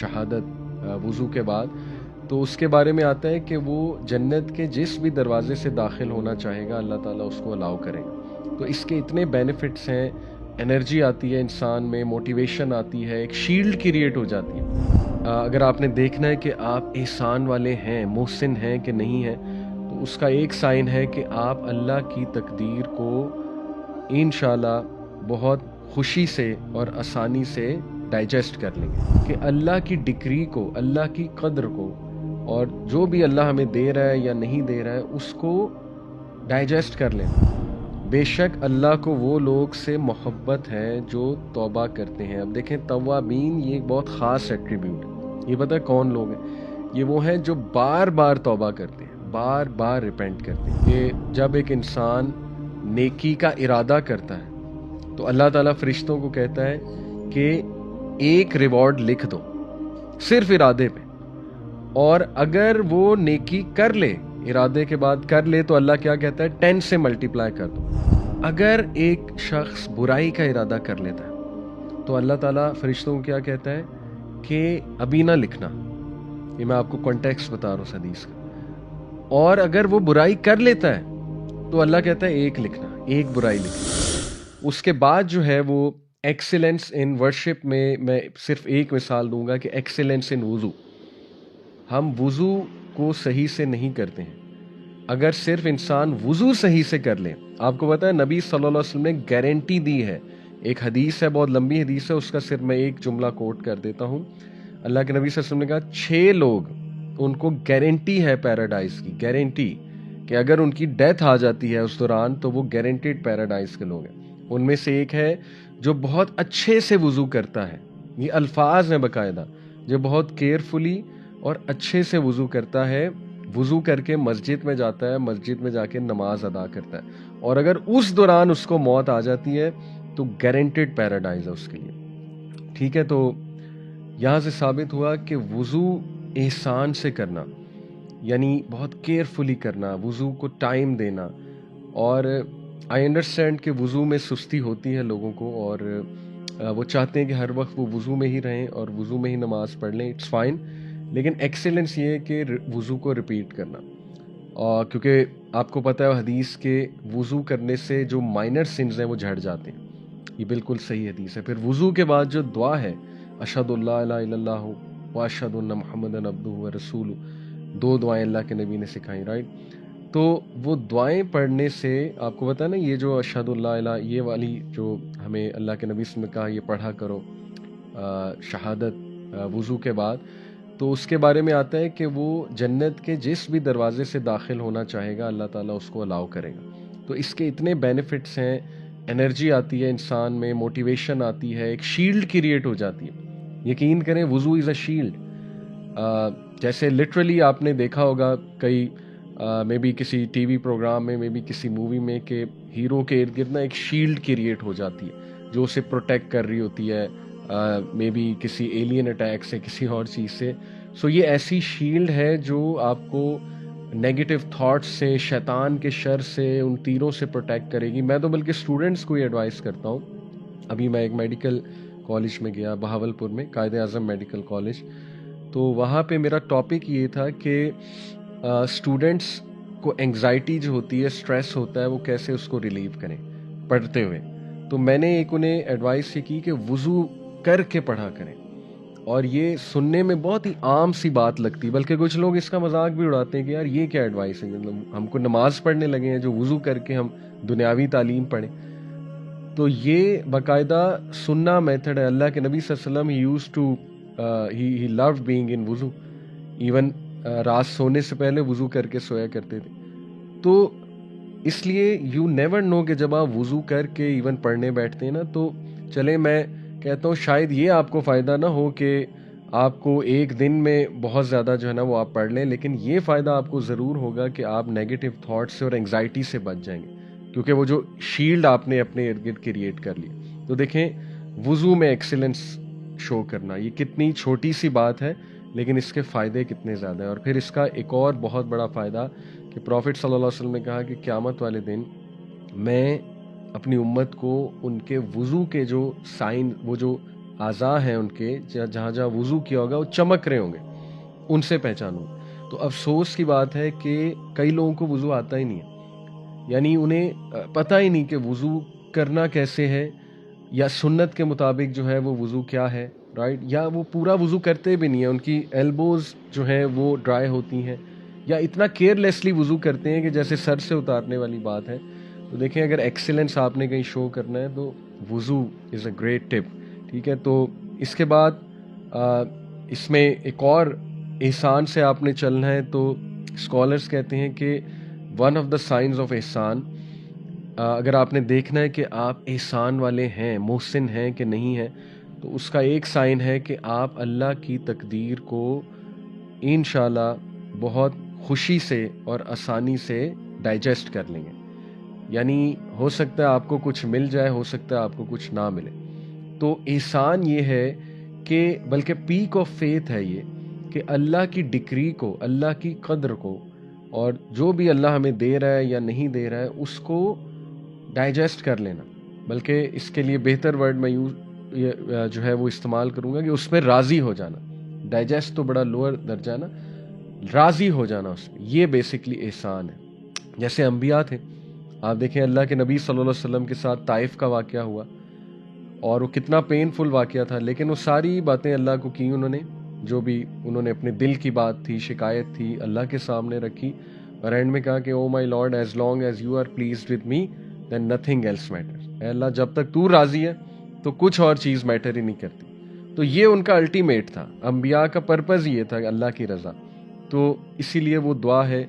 شہادت وضو کے بعد، تو اس کے بارے میں آتا ہے کہ وہ جنت کے جس بھی دروازے سے داخل ہونا چاہے گا اللہ تعالیٰ اس کو الاؤ کرے گا۔ تو اس کے اتنے بینیفٹس ہیں، انرجی آتی ہے انسان میں، موٹیویشن آتی ہے، ایک شیلڈ کریٹ ہو جاتی ہے۔ اگر آپ نے دیکھنا ہے کہ آپ احسان والے ہیں، محسن ہیں کہ نہیں ہیں، تو اس کا ایک سائن ہے کہ آپ اللہ کی تقدیر کو انشاءاللہ بہت خوشی سے اور آسانی سے ڈائجسٹ کر لیں گے، کہ اللہ کی ڈگری کو، اللہ کی قدر کو، اور جو بھی اللہ ہمیں دے رہا ہے یا نہیں دے رہا ہے اس کو ڈائجسٹ کر لیں۔ بے شک اللہ کو وہ لوگ سے محبت ہے جو توبہ کرتے ہیں۔ اب دیکھیں توابین یہ ایک بہت خاص ایٹریبیوٹ ہے۔ یہ پتہ ہے کون لوگ ہیں؟ یہ وہ ہیں جو بار بار توبہ کرتے ہیں، بار بار ریپینٹ کرتے ہیں۔ کہ جب ایک انسان نیکی کا ارادہ کرتا ہے تو اللہ تعالیٰ فرشتوں کو کہتا ہے کہ ایک ریوارڈ لکھ دو صرف ارادے پہ، اور اگر وہ نیکی کر لے، ارادے کے بعد کر لے، تو اللہ کیا کہتا ہے 10 سے ملٹیپلائی کر دو۔ اگر ایک شخص برائی کا ارادہ کر لیتا ہے تو اللہ تعالیٰ فرشتوں کو کیا کہتا ہے کہ ابھی نہ لکھنا۔ یہ میں آپ کو کانٹیکسٹ بتا رہا ہوں اس حدیث کا۔ اور اگر وہ برائی کر لیتا ہے تو اللہ کہتا ہے ایک لکھنا، ایک برائی لکھنا۔ اس کے بعد جو ہے وہ ایکسیلنس ان ورشپ میں صرف ایک مثال دوں گا کہ ایکسیلنس ان وضو۔ ہم وضو کو صحیح سے نہیں کرتے ہیں۔ اگر صرف انسان وضو صحیح سے کر لے، آپ کو پتہ ہے نبی صلی اللہ علیہ وسلم نے گارنٹی دی ہے، ایک حدیث ہے، بہت لمبی حدیث ہے، اس کا صرف میں ایک جملہ کوٹ کر دیتا ہوں۔ اللہ کے نبی صلی اللہ علیہ وسلم نے کہا 6 لوگ ان کو گارنٹی ہے پیراڈائز کی، گارنٹی کہ اگر ان کی ڈیتھ آ جاتی ہے اس دوران تو وہ گارنٹیڈ پیراڈائز کے لوگ ہیں۔ ان میں سے ایک ہے جو بہت اچھے سے وضو کرتا ہے، یہ الفاظ ہیں باقاعدہ، جو بہت کیئرفلی اور اچھے سے وضو کرتا ہے، وضو کر کے مسجد میں جاتا ہے، مسجد میں جا کے نماز ادا کرتا ہے، اور اگر اس دوران اس کو موت آ جاتی ہے تو گارنٹیڈ پیراڈائز ہے اس کے لیے۔ ٹھیک ہے، تو یہاں سے ثابت ہوا کہ وضو احسان سے کرنا، یعنی بہت کیئرفلی کرنا، وضو کو ٹائم دینا۔ اور آئی انڈرسٹینڈ کہ وضو میں سستی ہوتی ہے لوگوں کو، اور وہ چاہتے ہیں کہ ہر وقت وہ وضو میں ہی رہیں اور وضو میں ہی نماز پڑھ لیں، اٹس فائن، لیکن ایکسیلنس یہ ہے کہ وضو کو ریپیٹ کرنا۔ اور کیونکہ آپ کو پتہ ہے حدیث کے وضو کرنے سے جو مائنر سنز ہیں وہ جھڑ جاتے ہیں، یہ بالکل صحیح حدیث ہے۔ پھر وضو کے بعد جو دعا ہے اشہد اللہ الہ الا اللہ و اشہد ان محمد عبدہ و رسولہ، 2 دعائیں اللہ کے نبی نے سکھائیں، رائٹ؟ تو وہ دعائیں پڑھنے سے آپ کو پتہ ہے نا، یہ جو اشہد اللہ الہ، یہ والی جو ہمیں اللہ کے نبی نے کہا یہ پڑھا کرو شہادت وضو کے بعد، تو اس کے بارے میں آتا ہے کہ وہ جنت کے جس بھی دروازے سے داخل ہونا چاہے گا اللہ تعالیٰ اس کو الاؤ کرے گا۔ تو اس کے اتنے بینیفٹس ہیں، انرجی آتی ہے انسان میں، موٹیویشن آتی ہے، ایک شیلڈ کریٹ ہو جاتی ہے۔ یقین کریں وضو از اے شیلڈ۔ جیسے لٹرلی آپ نے دیکھا ہوگا کئی میں بھی کسی ٹی وی پروگرام میں بھی کسی مووی میں کہ ہیرو کے ارد گرد نا ایک شیلڈ کریٹ ہو جاتی ہے جو اسے پروٹیکٹ کر رہی ہوتی ہے، میں بھی کسی ایلین اٹیک سے، کسی اور چیز سے۔ سو یہ ایسی شیلڈ ہے جو آپ کو نیگیٹو تھاٹس سے، شیطان کے شر سے، ان تیروں سے پروٹیکٹ کرے گی۔ میں تو بلکہ اسٹوڈنٹس کو یہ ایڈوائز کرتا ہوں۔ ابھی میں ایک میڈیکل کالج میں گیا بہاولپور میں، قائد اعظم میڈیکل کالج، تو وہاں پہ میرا ٹاپک یہ تھا کہ اسٹوڈنٹس کو انگزائٹی جو ہوتی ہے، اسٹریس ہوتا ہے، وہ کیسے اس کو ریلیو کریں پڑھتے ہوئے۔ تو میں نے ایک انہیں ایڈوائس یہ کی کہ وضو کر کے پڑھا کریں، اور یہ سننے میں بہت ہی عام سی بات لگتی، بلکہ کچھ لوگ اس کا مذاق بھی اڑاتے ہیں کہ یار یہ کیا ایڈوائس ہے، مطلب ہم کو نماز پڑھنے لگے ہیں جو وضو کر کے ہم دنیاوی تعلیم پڑھیں۔ تو یہ باقاعدہ سننا میتھڈ ہے۔ اللہ کے نبی صلی اللہ علیہ وسلم he loved being in وضو، ایون رات سونے سے پہلے وضو کر کے سویا کرتے تھے۔ تو اس لیے یو نیور نو کہ جب آپ وضو کر کے ایون پڑھنے بیٹھتے ہیں نا، تو چلے میں کہتا ہوں شاید یہ آپ کو فائدہ نہ ہو کہ آپ کو ایک دن میں بہت زیادہ جو ہے نا وہ آپ پڑھ لیں، لیکن یہ فائدہ آپ کو ضرور ہوگا کہ آپ نیگیٹو تھاٹس سے اور انگزائٹی سے بچ جائیں گے، کیونکہ وہ جو شیلڈ آپ نے اپنے ارد گرد کریٹ کر لی۔ تو دیکھیں وضو میں ایکسیلنس شو کرنا، یہ کتنی چھوٹی سی بات ہے لیکن اس کے فائدے کتنے زیادہ ہیں۔ اور پھر اس کا ایک اور بہت بڑا فائدہ کہ پروفٹ صلی اللہ علیہ وسلم نے کہا کہ قیامت والے دن میں اپنی امت کو ان کے وضو کے جو سائن، وہ جو اعضاء ہیں ان کے جہاں جہاں وضو کیا ہوگا وہ چمک رہے ہوں گے، ان سے پہچانوں۔ تو افسوس کی بات ہے کہ کئی لوگوں کو وضو آتا ہی نہیں ہے، یعنی انہیں پتہ ہی نہیں کہ وضو کرنا کیسے ہے، یا سنت کے مطابق جو ہے وہ وضو کیا ہے، رائٹ، یا وہ پورا وضو کرتے بھی نہیں ہیں، ان کی ایلبوز جو ہیں وہ ڈرائی ہوتی ہیں، یا اتنا کیئرلیسلی وضو کرتے ہیں کہ جیسے سر سے اتارنے والی بات ہے۔ تو دیکھیں اگر ایکسیلنس آپ نے کہیں شو کرنا ہے تو وضو از اے گریٹ ٹپ، ٹھیک ہے۔ تو اس کے بعد اس میں ایک اور احسان سے آپ نے چلنا ہے، تو اسکالرس کہتے ہیں کہ one of the signs of احسان، اگر آپ نے دیکھنا ہے کہ آپ احسان والے ہیں، محسن ہیں کہ نہیں ہیں، تو اس کا ایک سائن ہے کہ آپ اللہ کی تقدیر کو انشاءاللہ بہت خوشی سے اور آسانی سے ڈائجسٹ کر لیں گے۔ یعنی ہو سکتا ہے آپ کو کچھ مل جائے، ہو سکتا ہے آپ کو کچھ نہ ملے۔ تو احسان یہ ہے کہ بلکہ پیک آف فیتھ ہے یہ، کہ اللہ کی ڈکری کو، اللہ کی قدر کو، اور جو بھی اللہ ہمیں دے رہا ہے یا نہیں دے رہا ہے اس کو ڈائجسٹ کر لینا، بلکہ اس کے لیے بہتر ورڈ میں جو ہے وہ استعمال کروں گا کہ اس میں راضی ہو جانا۔ ڈائجسٹ تو بڑا لوور درجہ نا، راضی ہو جانا اس میں، یہ بیسکلی احسان ہے۔ جیسے انبیاء تھے، آپ دیکھیں اللہ کے نبی صلی اللہ علیہ وسلم کے ساتھ طائف کا واقعہ ہوا، اور وہ کتنا پینفل واقعہ تھا، لیکن وہ ساری باتیں اللہ کو کی انہوں نے، جو بھی انہوں نے اپنے دل کی بات تھی، شکایت تھی، اللہ کے سامنے رکھی، اور اینڈ میں کہا کہ oh my lord, as long as you are pleased with me then nothing else matter. اے اللہ جب تک تو راضی ہے تو کچھ اور چیز میٹر ہی نہیں کرتی۔ تو یہ ان کا الٹیمیٹ تھا، انبیاء کا پرپز یہ تھا کہ اللہ کی رضا۔ تو اسی لیے وہ دعا ہے،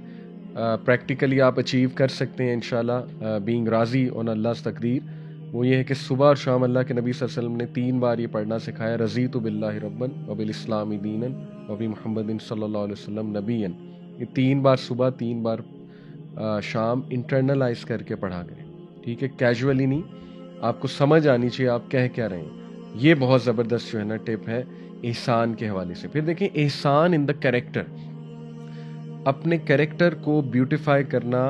پریکٹیکلی آپ اچیو کر سکتے ہیں انشاءاللہ، بینگ راضی آن اللہ's تقدیر۔ وہ یہ ہے کہ صبح اور شام اللہ کے نبی صلی اللہ علیہ وسلم نے 3 بار یہ پڑھنا سکھایا، رضیت باللہ ربًا وبالاسلام دینا وبمحمد صلی اللہ علیہ وسلم نبیًا۔ یہ 3 بار صبح، 3 بار شام انٹرنلائز کر کے پڑھا کریں، ٹھیک ہے، کیجولی نہیں، آپ کو سمجھ آنی چاہیے آپ کہہ کیا رہے ہیں۔ یہ بہت زبردست جو ہے نا ٹپ ہے احسان کے حوالے سے۔ پھر دیکھیں احسان ان دا کریکٹر، اپنے کریکٹر کو بیوٹیفائی کرنا،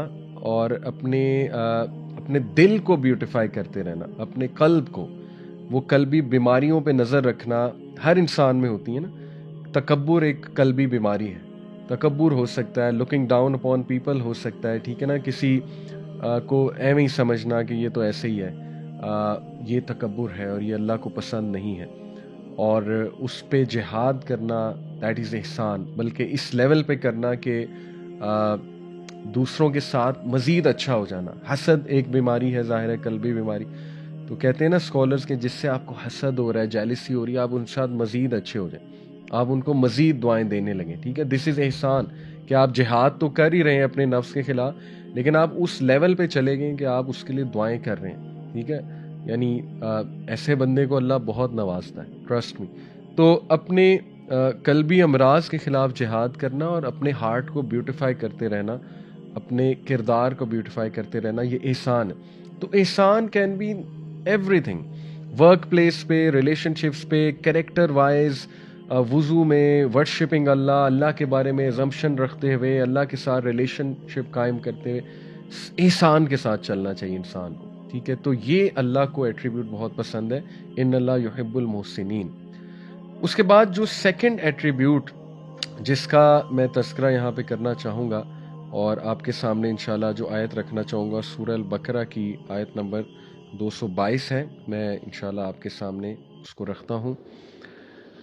اور اپنے دل کو بیوٹیفائی کرتے رہنا، اپنے قلب کو، وہ قلبی بیماریوں پہ نظر رکھنا ہر انسان میں ہوتی ہے نا۔ تکبر ایک قلبی بیماری ہے، تکبر ہو سکتا ہے، looking down upon people who سکتا ہے، ٹھیک ہے نا، کسی کو ایویں ہی سمجھنا کہ یہ تو ایسے ہی ہے، یہ تکبر ہے اور یہ اللہ کو پسند نہیں ہے، اور اس پہ جہاد کرنا دیٹ از احسان، بلکہ اس لیول پہ کرنا کہ دوسروں کے ساتھ مزید اچھا ہو جانا۔ حسد ایک بیماری ہے، ظاہر ہے قلبی بیماری، تو کہتے ہیں نا اسکالرز کے جس سے آپ کو حسد ہو رہا ہے، جیلسی ہو رہی ہے، آپ ان کے ساتھ مزید اچھے ہو جائیں، آپ ان کو مزید دعائیں دینے لگیں، ٹھیک ہے۔ دس از احسان، کہ آپ جہاد تو کر ہی رہے ہیں اپنے نفس کے خلاف، لیکن آپ اس لیول پہ چلے گئے کہ آپ اس کے لیے دعائیں کر رہے ہیں، ٹھیک ہے۔ یعنی ایسے بندے کو اللہ بہت نوازتا ہے، ٹرسٹ می۔ تو اپنے قلبی امراض کے خلاف جہاد کرنا اور اپنے ہارٹ کو بیوٹیفائی کرتے رہنا، اپنے کردار کو بیوٹیفائی کرتے رہنا، یہ احسان ہے۔ تو احسان can be everything, work place پہ، ریلیشن شپس پہ، کریکٹر وائز، وضو میں، ورشپنگ اللہ، اللہ کے بارے میں ازمپشن رکھتے ہوئے، اللہ کے ساتھ ریلیشن شپ قائم کرتے ہوئے احسان کے ساتھ چلنا چاہیے انسان کو، ٹھیک ہے۔ تو یہ اللہ کو ایٹریبیوٹ بہت پسند ہے، ان اللہ یحب المحسنین۔ اس کے بعد جو سیکنڈ ایٹریبیوٹ جس کا میں تذکرہ یہاں پہ کرنا چاہوں گا اور آپ کے سامنے انشاءاللہ جو آیت رکھنا چاہوں گا، سورہ البقرہ کی آیت نمبر 222 ہے، میں انشاءاللہ آپ کے سامنے اس کو رکھتا ہوں۔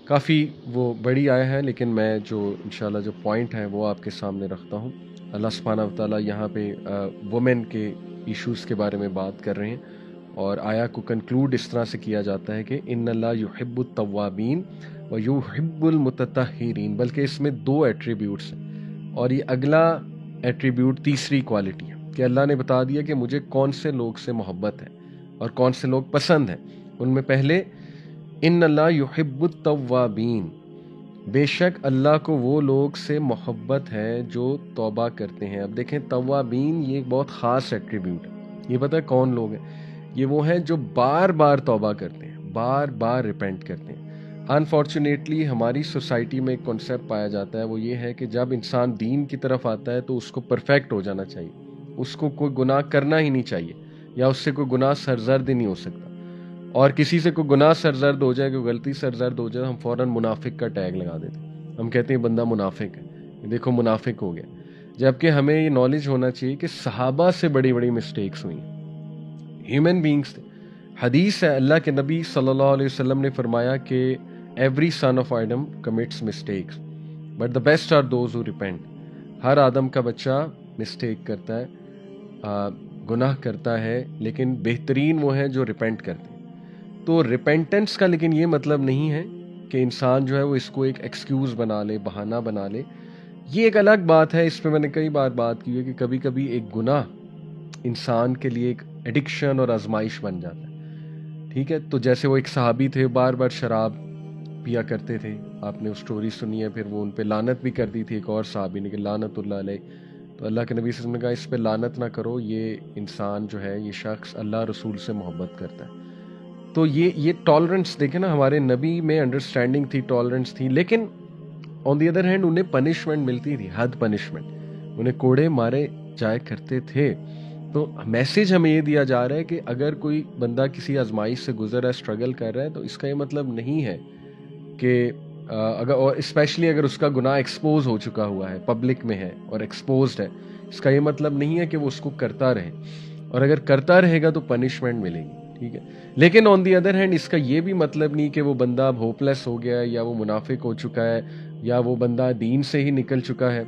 کافی وہ بڑی آیت ہے، لیکن میں جو انشاءاللہ جو پوائنٹ ہے وہ آپ کے سامنے رکھتا ہوں۔ اللہ سبحانہ و تعالیٰ یہاں پہ وومن کے ایشوز کے بارے میں بات کر رہے ہیں، اور آیا کو کنکلوڈ اس طرح سے کیا جاتا ہے کہ ان اللہ یحب التوابین و یحب المتطہرین، بلکہ اس میں 2 ایٹریبیوٹس ہیں، اور یہ اگلا ایٹریبیوٹ تیسری کوالٹی ہے کہ اللہ نے بتا دیا کہ مجھے کون سے لوگ سے محبت ہے اور کون سے لوگ پسند ہیں۔ ان میں پہلے ان اللہ یحب التوابین، بے شک اللہ کو وہ لوگ سے محبت ہے جو توبہ کرتے ہیں۔ اب دیکھیں توابین یہ ایک بہت خاص ایٹریبیوٹ ہے، یہ پتہ ہے کون لوگ ہیں؟ یہ وہ ہیں جو بار بار توبہ کرتے ہیں، بار بار ریپینٹ کرتے ہیں۔ انفارچونیٹلی ہماری سوسائٹی میں ایک کنسیپٹ پایا جاتا ہے، وہ یہ ہے کہ جب انسان دین کی طرف آتا ہے تو اس کو پرفیکٹ ہو جانا چاہیے، اس کو کوئی گناہ کرنا ہی نہیں چاہیے، یا اس سے کوئی گناہ سرزد ہی نہیں ہو سکتا۔ اور کسی سے کوئی گناہ سرزد ہو جائے، کوئی غلطی سرزد ہو جائے، ہم فوراً منافق کا ٹیگ لگا دیتے ہیں، ہم کہتے ہیں بندہ منافق ہے، دیکھو منافق ہو گیا، جبکہ ہمیں یہ نالج ہونا چاہیے کہ صحابہ سے بڑی بڑی مسٹیکس ہوئی ہیں، ہیومن بینگس تھے۔ حدیث ہے، اللہ کے نبی صلی اللہ علیہ وسلم نے فرمایا کہ every son of Adam commits mistakes but the best are those who repent. ہر آدم کا بچہ مسٹیک کرتا ہے، گناہ کرتا ہے، لیکن بہترین وہ ہیں جو ریپینٹ کرتے ہیں۔ تو ریپینٹنس کا لیکن یہ مطلب نہیں ہے کہ انسان جو ہے وہ اس کو ایک ایکسکیوز بنا لے، بہانہ بنا لے۔ یہ ایک الگ بات ہے، اس پہ میں نے کئی بار بات کی ہے کہ کبھی کبھی ایک گناہ انسان کے لیے ایک ایڈکشن اور آزمائش بن جاتا ہے، ٹھیک ہے؟ تو جیسے وہ ایک صحابی تھے، بار بار شراب پیا کرتے تھے، آپ نے وہ سٹوری سنی ہے، پھر وہ ان پہ لعنت بھی کر دی تھی ایک اور صحابی نے کہ لعنت اللہ علیہ۔ تو اللہ کے نبی صلی اللہ علیہ وسلم نے کہا اس پہ لعنت نہ کرو، یہ انسان جو ہے، یہ شخص اللہ رسول سے محبت کرتا ہے۔ تو یہ ٹالرنس دیکھیں نا، ہمارے نبی میں انڈرسٹینڈنگ تھی، ٹالرنس تھی، لیکن آن دی ادر ہینڈ انہیں پنشمنٹ ملتی تھی، حد پنشمنٹ، انہیں کوڑے مارے جایا کرتے تھے۔ تو میسج ہمیں یہ دیا جا رہا ہے کہ اگر کوئی بندہ کسی آزمائش سے گزر رہا ہے، اسٹرگل کر رہا ہے، تو اس کا یہ مطلب نہیں ہے کہ اگر، اور اسپیشلی اگر اس کا گناہ ایکسپوز ہو چکا ہوا ہے، پبلک میں ہے اور ایکسپوزڈ ہے، اس کا یہ مطلب نہیں ہے کہ وہ اس کو کرتا رہے، اور اگر کرتا رہے گا تو پنشمنٹ ملے گی، ٹھیک ہے؟ لیکن آن دی ادر ہینڈ اس کا یہ بھی مطلب نہیں کہ وہ بندہ اب ہوپ لیس ہو گیا ہے، یا وہ منافق ہو چکا ہے، یا وہ بندہ دین سے ہی نکل چکا ہے،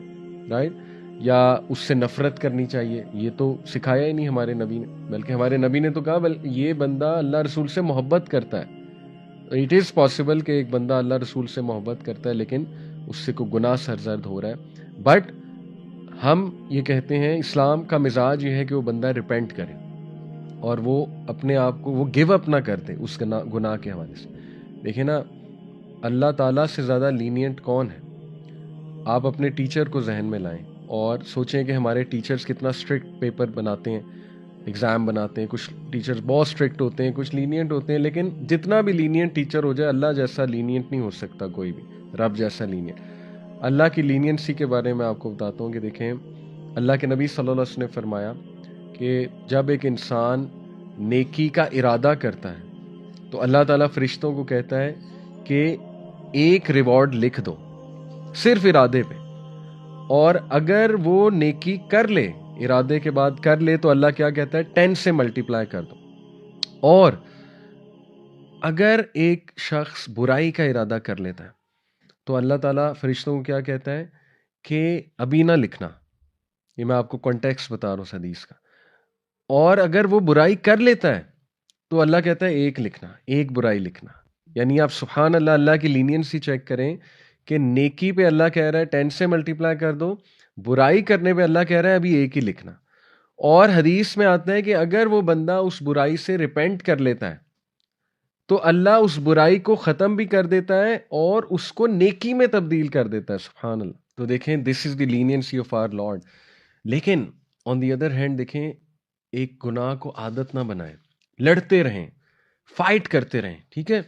رائٹ؟ یا اس سے نفرت کرنی چاہیے، یہ تو سکھایا ہی نہیں ہمارے نبی نے، بلکہ ہمارے نبی نے تو کہا یہ بندہ اللہ رسول سے محبت کرتا ہے۔ اٹ از پاسبل کہ ایک بندہ اللہ رسول سے محبت کرتا ہے لیکن اس سے کوئی گناہ سرزد ہو رہا ہے، بٹ ہم یہ کہتے ہیں اسلام کا مزاج یہ ہے کہ وہ بندہ ریپینٹ کرے اور وہ اپنے آپ کو وہ گیو اپ نہ کر دے اس گناہ کے حوالے سے۔ دیکھیں نا، اللہ تعالیٰ سے زیادہ لینینٹ کون ہے؟ آپ اپنے ٹیچر کو ذہن میں لائیں اور سوچیں کہ ہمارے ٹیچرز کتنا اسٹرکٹ پیپر بناتے ہیں، ایگزام بناتے ہیں، کچھ ٹیچرز بہت اسٹرکٹ ہوتے ہیں، کچھ لینینٹ ہوتے ہیں، لیکن جتنا بھی لینینٹ ٹیچر ہو جائے، اللہ جیسا لینینٹ نہیں ہو سکتا کوئی بھی، رب جیسا لینینٹ۔ اللہ کی لینینسی کے بارے میں آپ کو بتاتا ہوں کہ دیکھیں، اللہ کے نبی صلی اللہ علیہ وسلم نے فرمایا کہ جب ایک انسان نیکی کا ارادہ کرتا ہے تو اللہ تعالیٰ فرشتوں کو کہتا ہے کہ ایک ریوارڈ لکھ دو صرف ارادے پہ، اور اگر وہ نیکی کر لے، ارادے کے بعد کر لے، تو اللہ کیا کہتا ہے 10 سے ملٹیپلائی کر دو۔ اور اگر ایک شخص برائی کا ارادہ کر لیتا ہے تو اللہ تعالیٰ فرشتوں کو کیا کہتا ہے کہ ابھی نہ لکھنا، یہ میں آپ کو کانٹیکسٹ بتا رہا ہوں اس حدیث کا۔ اور اگر وہ برائی کر لیتا ہے تو اللہ کہتا ہے ایک لکھنا، ایک برائی لکھنا۔ یعنی آپ سبحان اللہ، اللہ کی لینینسی چیک کریں کہ نیکی پہ اللہ کہہ رہا ہے 10 سے ملٹیپلائی کر دو، برائی کرنے پہ اللہ کہہ رہا ہے ابھی ایک ہی لکھنا۔ اور حدیث میں آتا ہے کہ اگر وہ بندہ اس برائی سے ریپینٹ کر لیتا ہے تو اللہ اس برائی کو ختم بھی کر دیتا ہے اور اس کو نیکی میں تبدیل کر دیتا ہے، سبحان اللہ۔ تو دیکھیں، دس از دی لینینسی آف آور لارڈ۔ لیکن آن دی ادر ہینڈ دیکھیں، ایک گناہ کو عادت نہ بنائیں، لڑتے رہیں، فائٹ کرتے رہیں، ٹھیک ہے؟